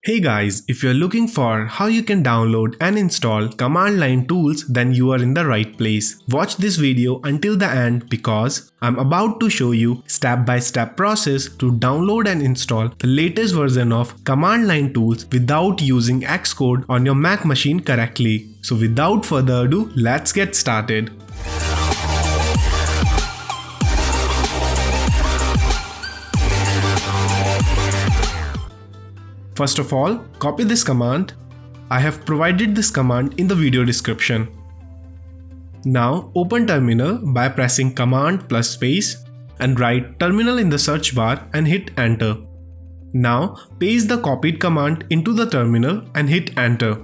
Hey guys, if you're looking for how you can download and install command line tools, then you are in the right place. Watch this video until the end because I'm about to show you step-by-step process to download and install the latest version of command line tools without using Xcode on your Mac machine correctly. So without further ado, let's get started. First of all, copy this command. I have provided this command in the video description. Now open terminal by pressing command plus space and write terminal in the search bar and hit enter. Now paste the copied command into the terminal and hit enter.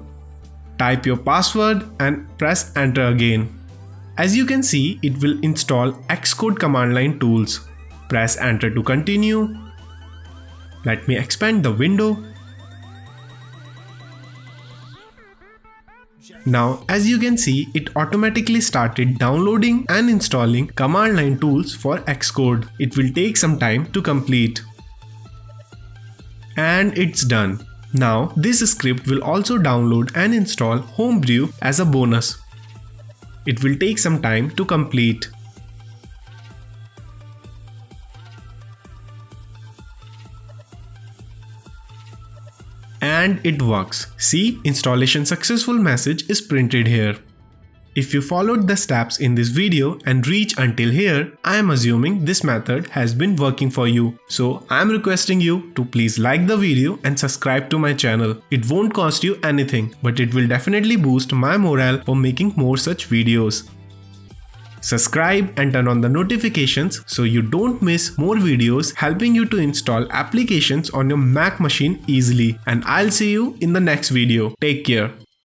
Type your password and press enter again. As you can see, it will install Xcode command line tools. Press enter to continue. Let me expand the window. Now, as you can see, it automatically started downloading and installing command line tools for Xcode. It will take some time to complete. And it's done. Now, this script will also download and install Homebrew as a bonus. It will take some time to complete. And it works. See, installation successful message is printed here. If you followed the steps in this video and reach until here, I am assuming this method has been working for you. So I am requesting you to please like the video and subscribe to my channel. It won't cost you anything, but it will definitely boost my morale for making more such videos. Subscribe and turn on the notifications so you don't miss more videos helping you to install applications on your Mac machine easily. And I'll see you in the next video. Take care.